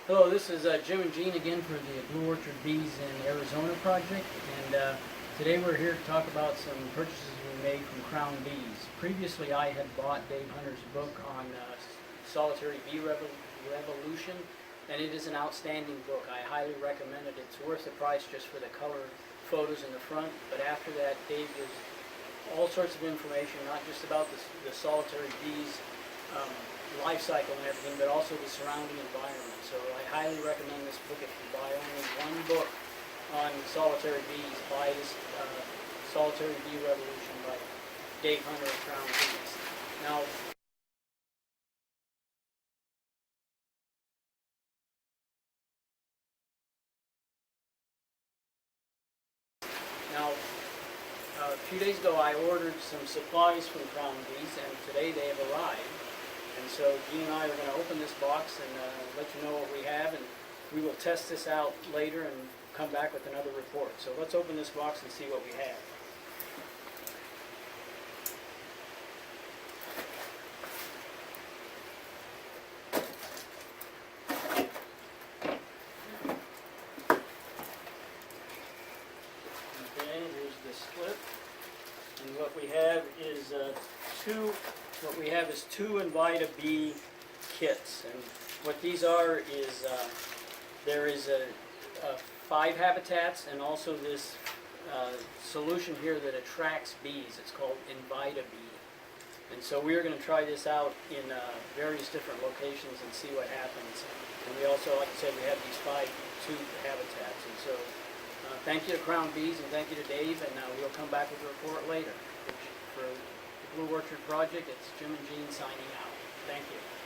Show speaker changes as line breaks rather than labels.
Hello, this is Jim and Jean again for the Blue Orchard Bees in Arizona project, and today we're here to talk about some purchases we made from Crown Bees. Previously I had bought Dave Hunter's book on solitary bee revolution, and it is an outstanding book. I highly recommend it. It's worth the price just for the color photos in the front, but after that Dave gives all sorts of information, not just about the solitary bees life cycle and everything, but also the surrounding environment. So I highly recommend this book. If you buy only one book on solitary bees, buy this Solitary Bee Revolution by Dave Hunter of Crown Bees. Now, a few days ago I ordered some supplies from Crown Bees, and today they have arrived. And so Jean and I are going to open this box and let you know what we have, and we will test this out later and come back with another report. So let's open this box and see what we have. Okay, here's the slip. And what we have is two InvitaBee kits, and what these are is there is a 5 habitats and also this solution here that attracts bees. It's called InvitaBee, and so we are going to try this out in various different locations and see what happens. And we also, like I said, we have these 5 tube habitats, and so thank you to Crown Bees and thank you to Dave, and we'll come back with a report later. For the Blue Orchard Project, it's Jim and Jean signing out. Thank you.